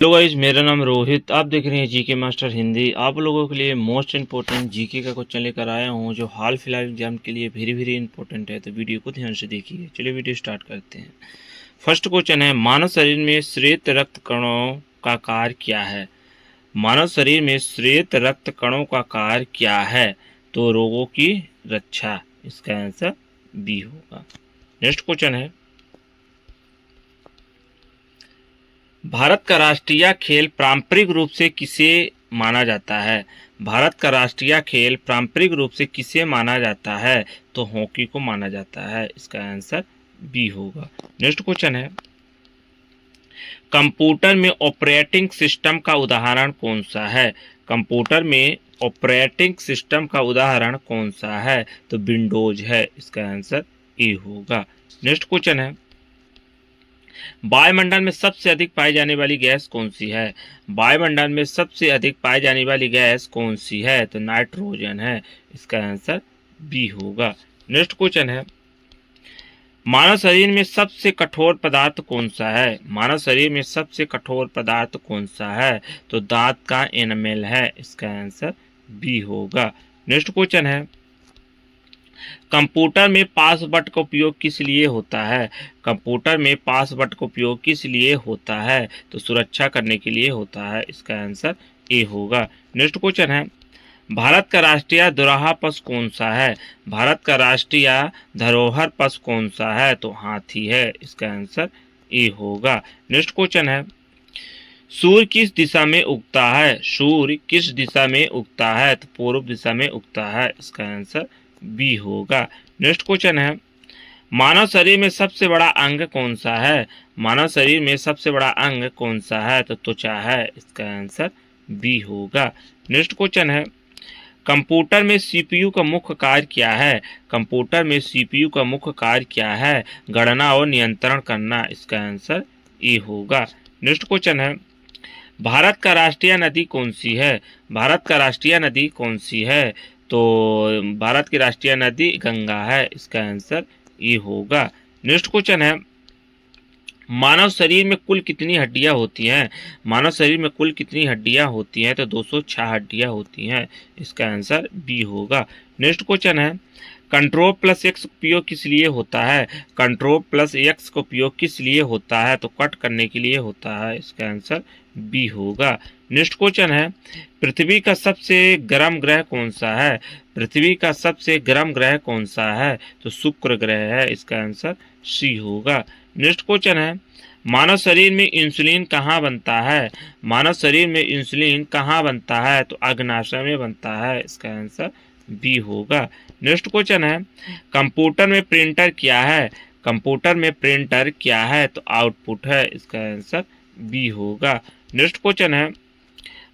Hello guys, मेरा नाम रोहित। आप देख रहे हैं जीके मास्टर हिंदी। आप लोगों के लिए मोस्ट इंपॉर्टेंट जीके का क्वेश्चन लेकर आया हूं जो हाल फिलहाल एग्जाम के लिए वेरी वेरी इंपॉर्टेंट है, तो वीडियो को ध्यान से देखिए। चलिए वीडियो स्टार्ट करते हैं। फर्स्ट क्वेश्चन है, मानव शरीर में श्वेत रक्त कणों का कार्य क्या है? मानव शरीर में श्वेत रक्त कणों का कार्य क्या है? तो रोगों की रक्षा। इसका आंसर बी होगा। नेक्स्ट क्वेश्चन है, भारत का राष्ट्रीय खेल पारंपरिक रूप से किसे माना जाता है? भारत का राष्ट्रीय खेल पारंपरिक रूप से किसे माना जाता है? तो हॉकी को माना जाता है। इसका आंसर बी होगा। नेक्स्ट क्वेश्चन है, कंप्यूटर में ऑपरेटिंग सिस्टम का उदाहरण कौन सा है? कंप्यूटर में ऑपरेटिंग सिस्टम का उदाहरण कौन सा है? तो विंडोज है। इसका आंसर ए होगा। नेक्स्ट क्वेश्चन है, वायुमंडल में सबसे अधिक पाई जाने वाली गैस कौन सी है? वायुमंडल में सबसे अधिक पाई जाने वाली गैस कौन सी है? तो नाइट्रोजन है। इसका आंसर बी होगा। नेक्स्ट क्वेश्चन है, मानव शरीर में सबसे कठोर पदार्थ कौन सा है? मानव शरीर में सबसे कठोर पदार्थ कौन सा है? तो दांत का एनामेल है। इसका आंसर बी होगा। नेक्स्ट क्वेश्चन है, कंप्यूटर में पासवर्ड का उपयोग किस लिए होता है? कंप्यूटर में पासवर्ड का उपयोग किस लिए होता है? तो सुरक्षा करने के लिए होता है। इसका आंसर ए होगा। नेक्स्ट क्वेश्चन है, भारत का राष्ट्रीय धरोहर पशु कौन सा है? भारत का राष्ट्रीय धरोहर पशु कौन सा है? तो हाथी है। इसका आंसर ए होगा। नेक्स्ट क्वेश्चन है, सूर्य किस दिशा में उगता है? सूर्य किस दिशा में उगता है? तो पूर्व दिशा में उगता है। इसका आंसर बी होगा। नेक्स्ट क्वेश्चन है, मानव शरीर में सबसे बड़ा अंग कौन सा है? मानव शरीर में सबसे बड़ा अंग कौन सा है? तो त्वचा है। इसका आंसर बी होगा। नेक्स्ट क्वेश्चन है, कंप्यूटर में सीपीयू का मुख्य कार्य क्या है? कंप्यूटर में सीपीयू का मुख्य कार्य क्या है? गणना और नियंत्रण करना। इसका आंसर ए होगा। नेक्स्ट क्वेश्चन है, भारत का राष्ट्रीय नदी कौन सी है? भारत का राष्ट्रीय नदी कौन सी है? तो भारत की राष्ट्रीय नदी गंगा है। इसका आंसर ए होगा। नेक्स्ट क्वेश्चन है, मानव शरीर में कुल कितनी हड्डियां होती हैं? मानव शरीर में कुल कितनी हड्डियां होती हैं? तो 206 हड्डियां होती हैं। इसका आंसर बी होगा। नेक्स्ट क्वेश्चन है, कंट्रोल प्लस एक्स उपयोग किस लिए होता है? कंट्रोल प्लस एक्स का उपयोग किस लिए होता है? तो कट करने के लिए होता है। इसका आंसर बी होगा। नेक्स्ट क्वेश्चन है, पृथ्वी का सबसे गर्म ग्रह कौन सा है? पृथ्वी का सबसे गर्म ग्रह कौन सा है? तो शुक्र ग्रह है। इसका आंसर सी होगा। नेक्स्ट क्वेश्चन है, मानव शरीर में इंसुलिन कहाँ बनता है? मानव शरीर में इंसुलिन कहाँ बनता है? तो अग्नाशय में बनता है। इसका आंसर बी होगा। नेक्स्ट क्वेश्चन है, कंप्यूटर में प्रिंटर क्या है? कंप्यूटर में प्रिंटर क्या है? तो आउटपुट है। इसका आंसर बी होगा। नेक्स्ट क्वेश्चन है,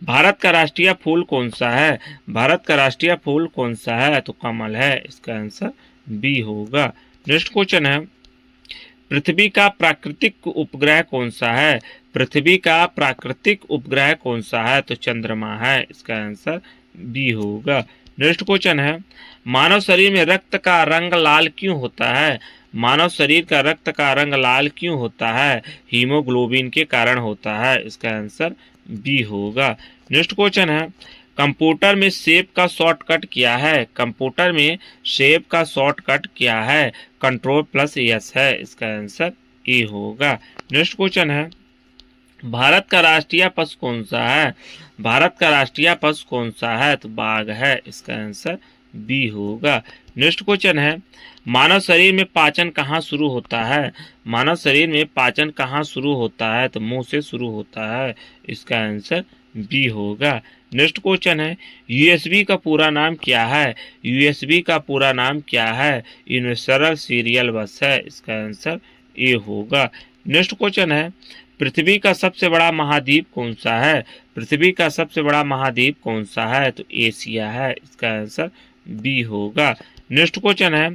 भारत का राष्ट्रीय फूल कौन सा है? भारत का राष्ट्रीय फूल कौन सा है? तो कमल है। इसका आंसर बी होगा। नेक्स्ट क्वेश्चन है, पृथ्वी का प्राकृतिक उपग्रह कौन सा है? पृथ्वी का प्राकृतिक उपग्रह कौन सा है? तो चंद्रमा है। इसका आंसर बी होगा। नेक्स्ट क्वेश्चन है, मानव शरीर में रक्त का रंग लाल क्यों होता है? मानव शरीर का रक्त का रंग लाल क्यों होता है? हीमोग्लोबिन के कारण होता है। इसका आंसर बी होगा। नेक्स्ट क्वेश्चन है, कंप्यूटर में सेव का शॉर्टकट क्या है? कंप्यूटर में सेव का शॉर्टकट क्या है? कंट्रोल प्लस एस है। इसका आंसर ए होगा। नेक्स्ट क्वेश्चन है, भारत का राष्ट्रीय पशु कौन सा है? भारत का राष्ट्रीय पशु कौन सा है? तो बाघ है। इसका आंसर बी होगा। नेक्स्ट क्वेश्चन है, मानव शरीर में पाचन कहाँ शुरू होता है? मानव शरीर में पाचन कहाँ शुरू होता है? तो मुंह से शुरू होता है। इसका आंसर बी होगा। नेक्स्ट क्वेश्चन है, यूएसबी का पूरा नाम क्या है? यूएसबी का पूरा नाम क्या है? यूनिवर्सल सीरियल बस है। इसका आंसर ए होगा। नेक्स्ट क्वेश्चन है, पृथ्वी का सबसे बड़ा महाद्वीप कौन सा है? पृथ्वी का सबसे बड़ा महाद्वीप कौन सा है? तो एशिया है। इसका आंसर बी होगा। नेक्स्ट क्वेश्चन है,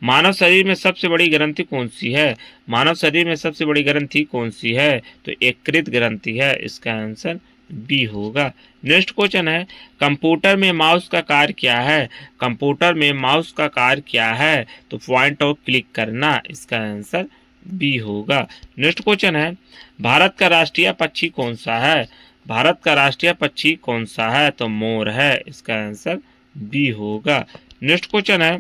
मानव शरीर में सबसे बड़ी ग्रंथि कौन सी है? मानव शरीर में सबसे बड़ी ग्रंथि कौन सी है? तो यकृत ग्रंथि है। इसका आंसर बी होगा। नेक्स्ट क्वेश्चन है, कंप्यूटर में माउस का कार्य क्या है? कंप्यूटर में माउस का कार्य क्या है? तो पॉइंट ऑफ क्लिक करना। इसका आंसर बी होगा। नेक्स्ट क्वेश्चन है, भारत का राष्ट्रीय पक्षी कौन सा है? भारत का राष्ट्रीय पक्षी कौन सा है? तो मोर है, इसका आंसर बी होगा। नेक्स्ट क्वेश्चन है,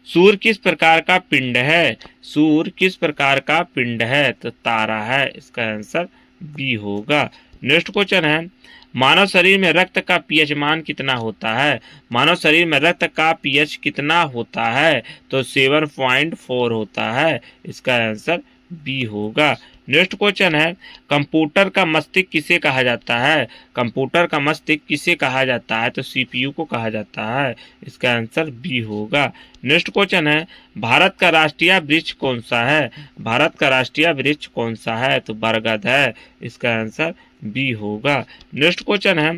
सूर्य किस प्रकार का पिंड है? सूर्य किस प्रकार का पिंड है? तो तारा है, इसका आंसर बी होगा। नेक्स्ट क्वेश्चन है, मानव शरीर में रक्त का पीएच मान कितना होता है? मानव शरीर में रक्त का पीएच कितना होता है? तो 7.4 होता है, इसका आंसर बी होगा। नेक्स्ट क्वेश्चन है, कंप्यूटर का मस्तिष्क किसे कहा जाता है? कंप्यूटर का मस्तिष्क किसे कहा जाता है? तो सीपीयू को कहा जाता है, इसका आंसर बी होगा। नेक्स्ट क्वेश्चन है, भारत का राष्ट्रीय वृक्ष कौन सा है? भारत का राष्ट्रीय वृक्ष कौन सा है? तो बरगद है, इसका आंसर बी होगा। नेक्स्ट क्वेश्चन है,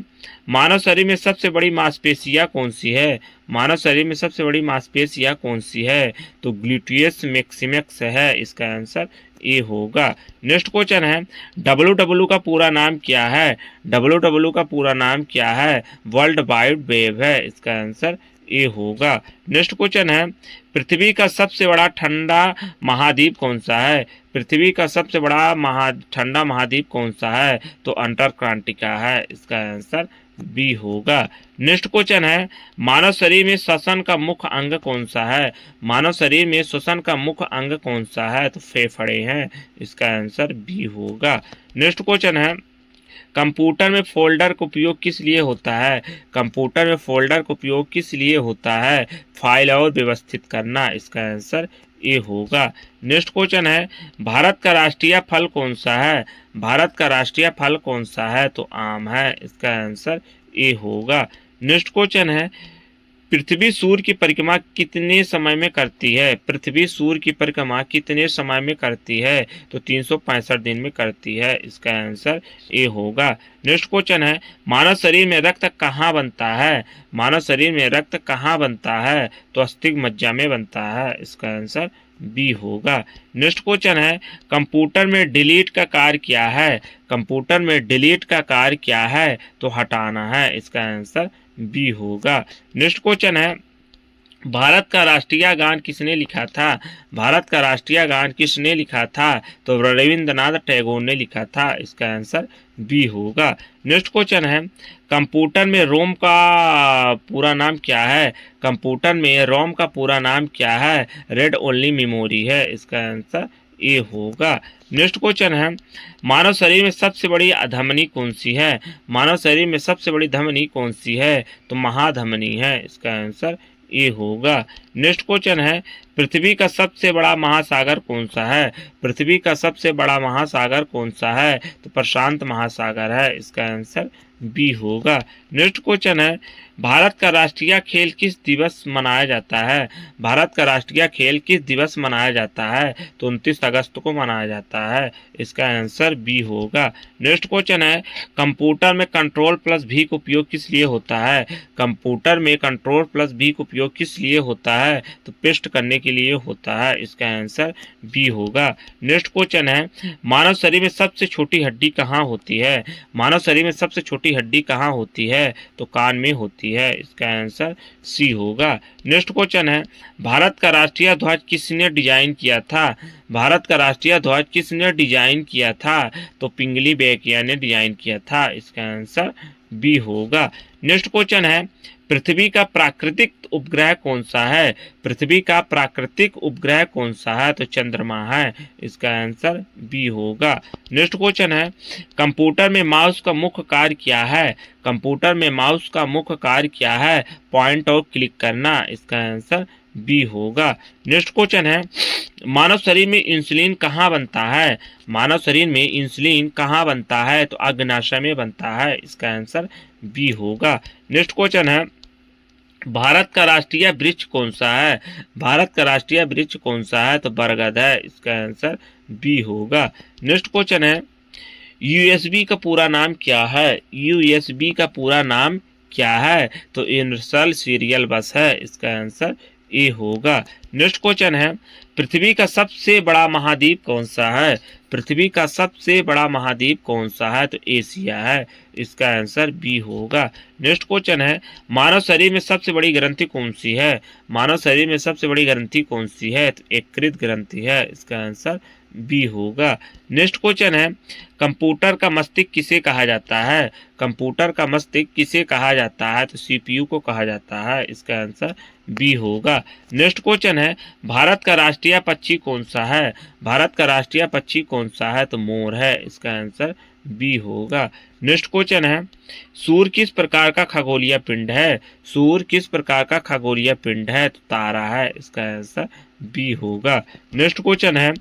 मानव शरीर में सबसे बड़ी मांसपेशियां कौन सी है? मानव शरीर में सबसे बड़ी मांसपेशियां कौन सी है? तो ग्लूटियस मैक्सिमस है, इसका आंसर ए होगा। नेक्स्ट क्वेश्चन है, डब्ल्यू का पूरा नाम क्या है? डब्ल्यू का पूरा नाम क्या है? वर्ल्ड वाइड वेब है, इसका आंसर ए होगा। नेक्स्ट क्वेश्चन है, पृथ्वी का सबसे बड़ा ठंडा महाद्वीप कौन सा है? पृथ्वी का सबसे बड़ा ठंडा महाद्वीप कौन सा है? तो अंटार्कटिका है, इसका आंसर बी होगा। नेक्स्ट क्वेश्चन है, मानव शरीर में श्वसन का मुख्य अंग कौन सा है? मानव शरीर में श्वसन का मुख्य अंग कौन सा है? तो फेफड़े हैं, इसका आंसर बी होगा। नेक्स्ट क्वेश्चन है, कंप्यूटर में फोल्डर का उपयोग किस लिए होता है? कंप्यूटर में फोल्डर का उपयोग किस लिए होता है? फाइल और व्यवस्थित करना, इसका आंसर ए होगा। नेक्स्ट क्वेश्चन है, भारत का राष्ट्रीय फल कौन सा है? भारत का राष्ट्रीय फल कौन सा है? तो आम है, इसका आंसर ए होगा। नेक्स्ट क्वेश्चन है, पृथ्वी सूर्य की परिक्रमा कितने समय में करती है? पृथ्वी सूर्य की परिक्रमा कितने समय में करती है? तो 365 दिन में करती है, इसका आंसर ए होगा। नेक्स्ट क्वेश्चन है, मानव शरीर में रक्त कहाँ बनता है? मानव शरीर में रक्त कहाँ बनता है? तो अस्थिक मज्जा में बनता है, इसका आंसर बी होगा। नेक्स्ट क्वेश्चन है, कंप्यूटर में डिलीट का कार्य क्या है? कंप्यूटर में डिलीट का कार्य क्या है? तो हटाना है, इसका आंसर बी होगा। नेक्स्ट क्वेश्चन है, भारत का राष्ट्रीय गान किसने लिखा था? भारत का राष्ट्रीय गान किसने लिखा था? तो रविंद्रनाथ टैगोर ने लिखा था, इसका आंसर बी होगा। नेक्स्ट क्वेश्चन है, कंप्यूटर में रोम का पूरा नाम क्या है? कंप्यूटर में रोम का पूरा नाम क्या है? रेड ओनली मेमोरी है, इसका आंसर ए होगा। नेक्स्ट क्वेश्चन है, मानव शरीर में सबसे बड़ी धमनी कौन सी है? मानव शरीर में सबसे बड़ी धमनी कौन सी है? तो महाधमनी है, इसका आंसर ए होगा। नेक्स्ट क्वेश्चन है, पृथ्वी का सबसे बड़ा महासागर कौन सा है? पृथ्वी का सबसे बड़ा महासागर कौन सा है? तो प्रशांत महासागर है, इसका आंसर बी होगा। नेक्स्ट क्वेश्चन है, भारत का राष्ट्रीय खेल किस दिवस मनाया जाता है? भारत का राष्ट्रीय खेल किस दिवस मनाया जाता है? तो 29 अगस्त को मनाया जाता है, इसका आंसर बी होगा। नेक्स्ट क्वेश्चन है, कंप्यूटर में कंट्रोल प्लस भी का उपयोग किस लिए होता है? कंप्यूटर में कंट्रोल प्लस भी का उपयोग किस लिए होता है? तो पेस्ट करने के लिए होता है, इसका आंसर बी होगा। नेक्स्ट क्वेश्चन है, मानव शरीर में सबसे छोटी हड्डी कहाँ होती है? मानव शरीर में सबसे छोटी हड्डी कहाँ होती है? तो कान में होती है, इसका आंसर सी होगा। नेक्स्ट क्वेश्चन है, भारत का राष्ट्रीय ध्वज किसने डिजाइन किया था? भारत का राष्ट्रीय ध्वज किसने डिजाइन किया था? तो पिंगली बेकिया ने डिजाइन किया था, इसका आंसर बी होगा। नेक्स्ट क्वेश्चन है, पृथ्वी का प्राकृतिक उपग्रह कौन सा है? पृथ्वी का प्राकृतिक उपग्रह कौन सा है? तो चंद्रमा है, इसका आंसर बी होगा। नेक्स्ट क्वेश्चन है, कंप्यूटर में माउस का मुख्य कार्य क्या है? कंप्यूटर में माउस का मुख्य कार्य क्या है? पॉइंट और क्लिक करना, इसका आंसर बी होगा। नेक्स्ट क्वेश्चन है, मानव शरीर में इंसुलिन कहाँ बनता है? मानव शरीर में इंसुलिन कहाँ बनता है? तो अग्नाशय में बनता है, इसका आंसर बी होगा। नेक्स्ट क्वेश्चन है, भारत का राष्ट्रीय वृक्ष कौन सा है? भारत का राष्ट्रीय वृक्ष कौन सा है? तो बरगद है, इसका आंसर बी होगा। नेक्स्ट क्वेश्चन है, यूएसबी का पूरा नाम क्या है? यूएसबी का पूरा नाम क्या है? तो यूनिवर्सल सीरियल बस है, इसका आंसर ए होगा। नेक्स्ट क्वेश्चन है, पृथ्वी का सबसे बड़ा महाद्वीप कौन सा है? पृथ्वी का सबसे बड़ा महाद्वीप कौन सा है? तो एशिया है, इसका आंसर बी होगा। नेक्स्ट क्वेश्चन है, मानव शरीर में सबसे बड़ी ग्रंथि कौन सी है? मानव शरीर में सबसे बड़ी ग्रंथि कौन सी है? तो यकृत ग्रंथि है, इसका आंसर बी होगा। नेक्स्ट क्वेश्चन है, कंप्यूटर का मस्तिष्क किसे कहा जाता है? कंप्यूटर का मस्तिष्क किसे कहा जाता है? तो सीपीयू को कहा जाता है। इसका आंसर बी होगा। नेक्स्ट क्वेश्चन है, भारत का राष्ट्रीय पक्षी कौन सा है? भारत का राष्ट्रीय पक्षी कौन सा है? तो मोर है। इसका आंसर बी होगा। नेक्स्ट क्वेश्चन है, सूर्य किस प्रकार का खगोलीय पिंड है? सूर्य किस प्रकार का खगोलीय पिंड है? तो तारा है। इसका आंसर बी होगा। नेक्स्ट क्वेश्चन है,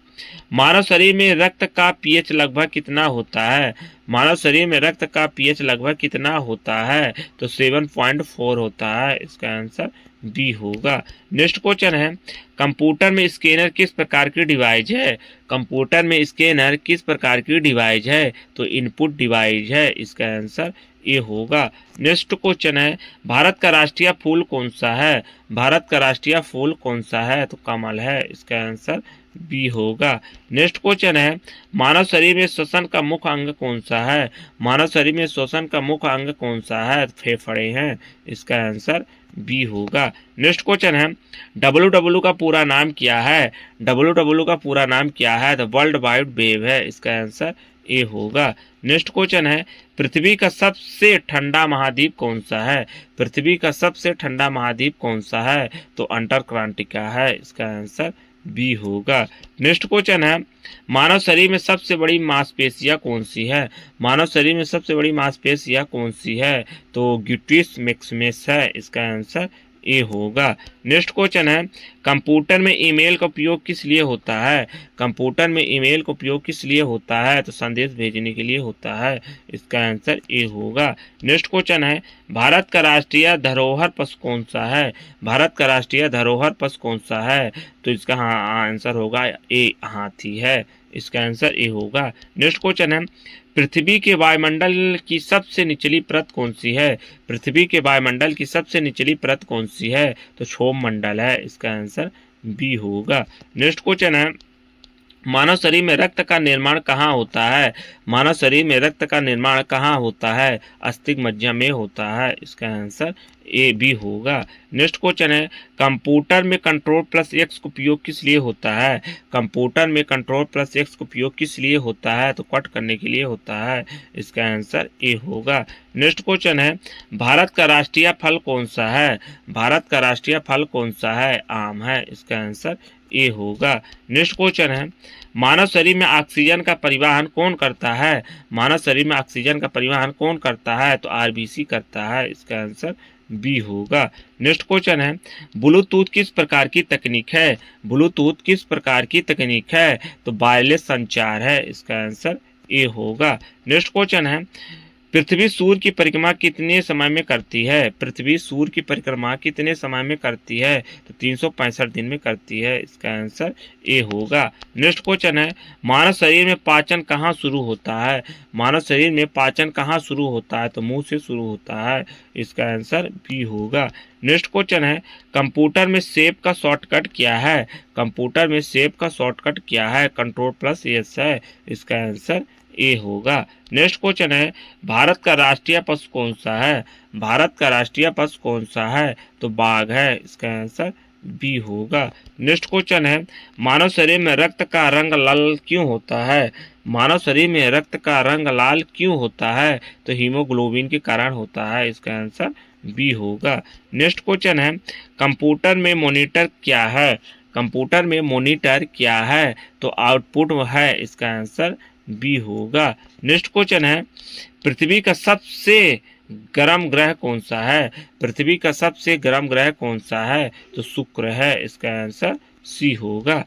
मानव शरीर में रक्त का पीएच लगभग कितना होता है? मानव शरीर में रक्त का पीएच लगभग कितना होता है? तो 7.4 होता है। इसका आंसर बी होगा। नेक्स्ट क्वेश्चन है, कंप्यूटर में स्कैनर किस प्रकार की डिवाइस है? कंप्यूटर में स्कैनर किस प्रकार की डिवाइस है? तो इनपुट डिवाइस है। इसका आंसर ए होगा। नेक्स्ट क्वेश्चन है, भारत का राष्ट्रीय फूल कौन सा है? भारत का राष्ट्रीय फूल कौन सा है? तो कमल है। इसका आंसर बी होगा। नेक्स्ट क्वेश्चन है, मानव शरीर में श्वसन का मुख्य अंग कौन सा है? मानव शरीर में श्वसन का मुख्य अंग कौन सा है? फेफड़े हैं। इसका आंसर बी होगा। नेक्स्ट क्वेश्चन है, डब्ल्यू का पूरा नाम क्या है? डब्ल्यू का पूरा नाम क्या है? तो वर्ल्ड वाइड वेब है। इसका आंसर ए होगा। नेक्स्ट क्वेश्चन है, पृथ्वी का सबसे ठंडा महाद्वीप कौन सा है? पृथ्वी का सबसे ठंडा महाद्वीप कौन सा है? तो अंटार्कटिका है। इसका आंसर बी होगा। नेक्स्ट क्वेश्चन है, मानव शरीर में सबसे बड़ी मांसपेशियां कौन सी है? मानव शरीर में सबसे बड़ी मांसपेशियां कौन सी है? तो ग्यूटेस मैक्सिमस है। इसका आंसर ए होगा। नेक्स्ट क्वेश्चन है, कंप्यूटर में ईमेल का उपयोग किस लिए होता है? कंप्यूटर में ईमेल का उपयोग किस लिए होता है? तो संदेश भेजने के लिए होता है। इसका आंसर ए होगा। नेक्स्ट क्वेश्चन है, भारत का राष्ट्रीय धरोहर पशु कौन सा है? भारत का राष्ट्रीय धरोहर पशु कौन सा है? तो इसका आंसर होगा ए, हाथी है। इसका आंसर ए होगा। नेक्स्ट क्वेश्चन है, पृथ्वी के वायुमंडल की सबसे निचली परत कौन सी है? पृथ्वी के वायुमंडल की सबसे निचली परत कौन सी है? तो क्षोभ मंडल है। इसका आंसर बी होगा। नेक्स्ट क्वेश्चन है, मानव शरीर में रक्त का निर्माण कहाँ होता है? मानव शरीर में रक्त का निर्माण कहाँ होता है? अस्थिक मज्जा में होता है। इसका आंसर ए बी होगा। नेक्स्ट क्वेश्चन है, कंप्यूटर में कंट्रोल प्लस एक्स का उपयोग किस लिए होता है? कंप्यूटर में कंट्रोल प्लस एक्स का उपयोग किस लिए होता है? तो कट करने के लिए होता है। इसका आंसर ए होगा। नेक्स्ट क्वेश्चन है, भारत का राष्ट्रीय फल कौन सा है? भारत का राष्ट्रीय फल कौन सा है? आम है। इसका आंसर ए होगा। नेक्स्ट क्वेश्चन है, मानव शरीर में ऑक्सीजन का परिवहन कौन करता है? मानव शरीर में ऑक्सीजन का परिवहन कौन करता है? तो आरबीसी करता है। इसका आंसर बी होगा। नेक्स्ट क्वेश्चन है, ब्लूटूथ किस प्रकार की तकनीक है? ब्लूटूथ किस प्रकार की तकनीक है? तो वायरलेस संचार है। इसका आंसर ए होगा। नेक्स्ट क्वेश्चन है, पृथ्वी सूर्य की परिक्रमा कितने समय में करती है? पृथ्वी सूर्य की परिक्रमा कितने समय में करती है? तो 365 दिन में करती है। इसका आंसर ए होगा। नेक्स्ट क्वेश्चन है, मानव शरीर में पाचन कहाँ शुरू होता है? मानव शरीर में पाचन कहाँ शुरू होता है? तो मुंह से शुरू होता है। इसका आंसर बी होगा। नेक्स्ट क्वेश्चन है, कंप्यूटर में सेव का शॉर्टकट क्या है? कंप्यूटर में सेव का शॉर्टकट क्या है? कंट्रोल प्लस एस है। इसका आंसर ए होगा। नेक्स्ट क्वेश्चन है, भारत का राष्ट्रीय पशु कौन सा है? भारत का राष्ट्रीय पशु कौन सा है? तो बाघ है। इसका आंसर बी होगा। नेक्स्ट क्वेश्चन है, मानव शरीर में रक्त का रंग लाल क्यों होता है? मानव शरीर में रक्त का रंग लाल क्यों होता है? तो हीमोग्लोबिन के कारण होता है। इसका आंसर बी होगा। नेक्स्ट क्वेश्चन है, कंप्यूटर में मॉनिटर क्या है? कंप्यूटर में मॉनिटर क्या है? तो आउटपुट है। इसका आंसर बी होगा। नेक्स्ट क्वेश्चन है, पृथ्वी का सबसे गर्म ग्रह कौन सा है? पृथ्वी का सबसे गर्म ग्रह कौन सा है? तो शुक्र है। इसका आंसर सी होगा।